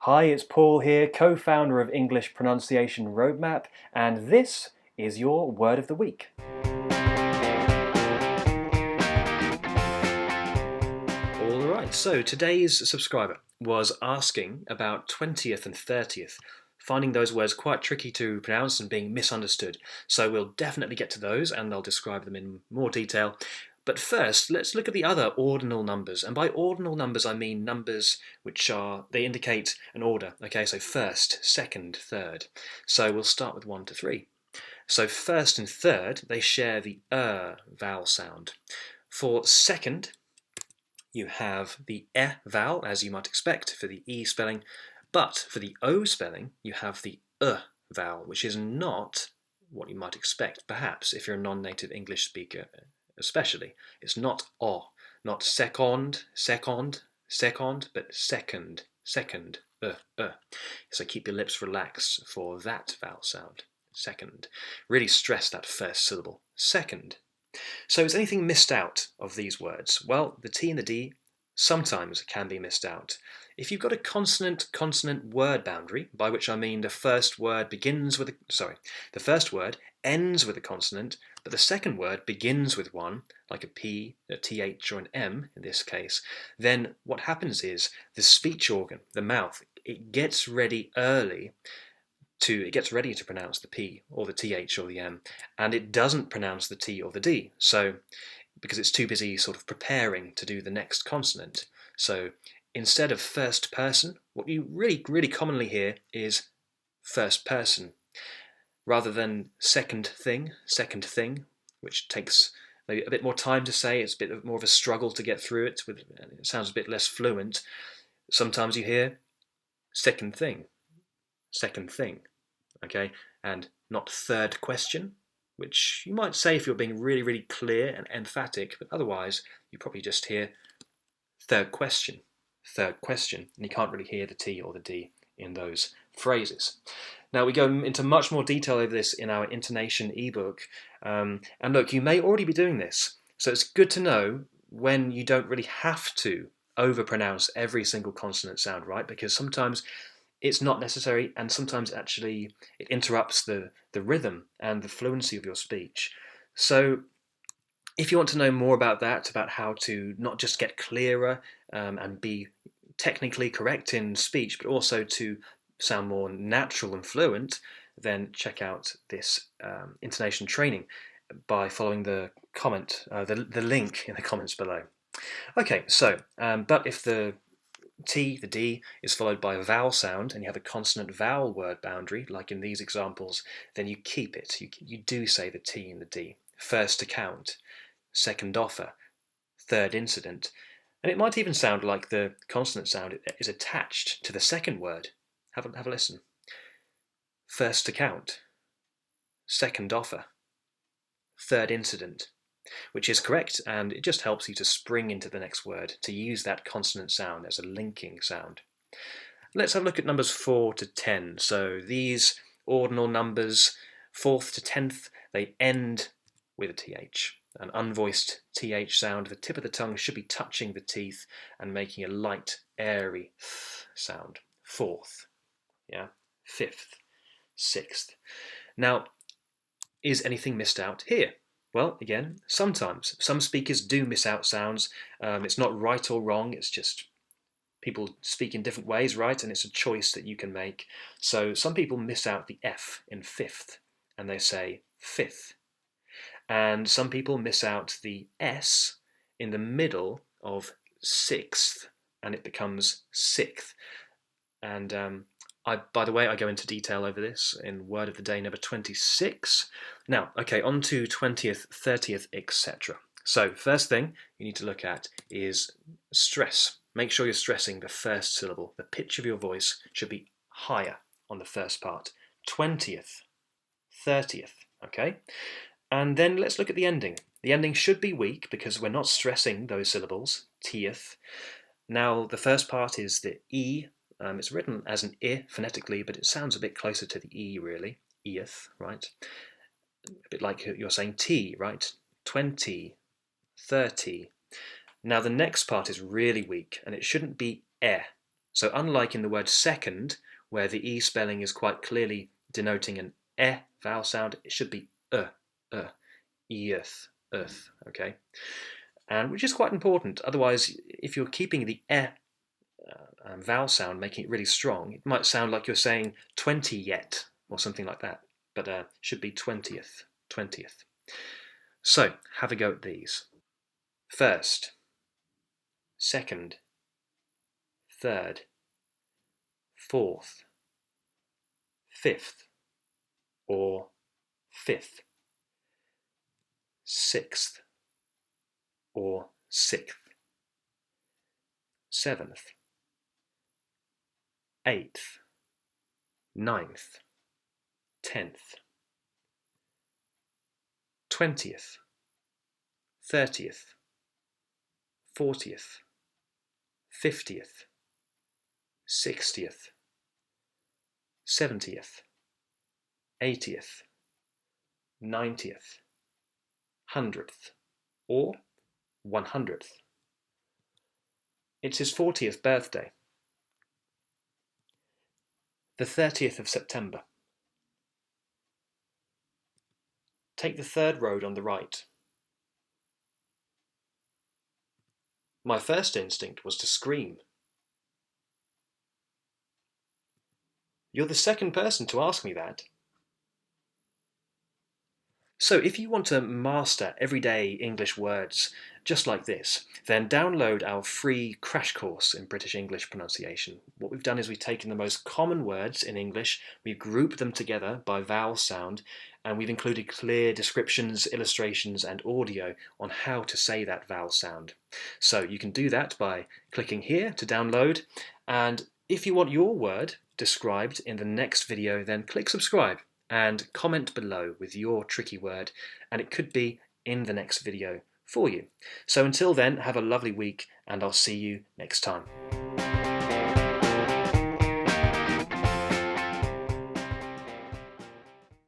Hi, it's Paul here, co-founder of English Pronunciation Roadmap, and this is your Word of the Week. Alright, so today's subscriber was asking about 20th and 30th, finding those words quite tricky to pronounce and being misunderstood. So we'll definitely get to those and I'll describe them in more detail. But first, let's look at the other ordinal numbers. And by ordinal numbers, I mean numbers they indicate an order. Okay, so first, second, third. So we'll start with 1 to 3. So first and third, they share the vowel sound. For second, you have the vowel, as you might expect, for the E spelling. But for the O spelling, you have the vowel, which is not what you might expect, perhaps, if you're a non-native English speaker. Especially, it's not not second, but second. So keep your lips relaxed for that vowel sound, second. Really stress that first syllable, second. So is anything missed out of these words? Well, the T and the D sometimes can be missed out. If you've got a consonant-consonant word boundary, by which I mean the first word ends with a consonant, but the second word begins with one, like a P, a TH, or an M in this case, then what happens is the speech organ, the mouth, it gets ready to pronounce the P or the TH or the M, and it doesn't pronounce the T or the D. So, because it's too busy sort of preparing to do the next consonant. So instead of first person, what you really commonly hear is first person, rather than second thing, which takes maybe a bit more time to say. It's a bit more of a struggle to get through it. It sounds a bit less fluent. Sometimes you hear second thing, okay, and not third question, which you might say if you're being really clear and emphatic, but otherwise you probably just hear third question, and you can't really hear the T or the D in those phrases. Now we go into much more detail over this in our intonation ebook, and look, you may already be doing this, so it's good to know when you don't really have to overpronounce every single consonant sound, right? Because sometimes it's not necessary, and sometimes actually it interrupts the rhythm and the fluency of your speech. So if you want to know more about that, about how to not just get clearer and be technically correct in speech, but also to sound more natural and fluent, then check out this intonation training by following the link in the comments below. Okay, so, but if the T, the D, is followed by a vowel sound and you have a consonant vowel word boundary, like in these examples, then you keep it. You do say the T and the D. First taccount, second doffer, third incident. And it might even sound like the consonant sound is attached to the second word. Have a listen. First taccount, second doffer, third incident, which is correct, and it just helps you to spring into the next word, to use that consonant sound as a linking sound. Let's have a look at numbers 4 to 10. So these ordinal numbers, 4th to 10th, they end with a TH. An unvoiced TH sound. The tip of the tongue should be touching the teeth and making a light, airy th sound. 4th, yeah, 5th, 6th. Now, is anything missed out here? Well, again, sometimes. Some speakers do miss out sounds. It's not right or wrong, it's just people speak in different ways, right? And it's a choice that you can make. So some people miss out the F in 5th, and they say fifth. And some people miss out the S in the middle of 6th, and it becomes 6th. And by the way, I go into detail over this in Word of the Day number 26. Now, okay, on to 20th, 30th, etc. So, first thing you need to look at is stress. Make sure you're stressing the first syllable. The pitch of your voice should be higher on the first part. 20th, 30th, okay? And then let's look at the ending. The ending should be weak because we're not stressing those syllables, teeth. Now, the first part is the E. It's written as an I phonetically, but it sounds a bit closer to the E, really. Eth, right? A bit like you're saying T, right? 20, 30. Now, the next part is really weak, and it shouldn't be So unlike in the word second, where the E spelling is quite clearly denoting an E vowel sound, it should be earth, earth, okay? And which is quite important. Otherwise, if you're keeping the E vowel sound, making it really strong, it might sound like you're saying 20 yet, or something like that. But it should be 20th, 20th. So, have a go at these. First, second, third, fourth, fifth, or fifth, sixth, or sixth, seventh, eighth, ninth, 10th, 20th, 30th, 40th, 50th, 60th, 70th, 80th, 90th, 100th, or 100th. It's his 40th birthday. The 30th of September. Take the third road on the right. My first instinct was to scream. You're the second person to ask me that. So if you want to master everyday English words just like this, then download our free crash course in British English pronunciation. What we've done is we've taken the most common words in English, we've grouped them together by vowel sound, and we've included clear descriptions, illustrations, and audio on how to say that vowel sound. So you can do that by clicking here to download, and if you want your word described in the next video, then click subscribe and comment below with your tricky word, and it could be in the next video for you. So until then, have a lovely week, and I'll see you next time.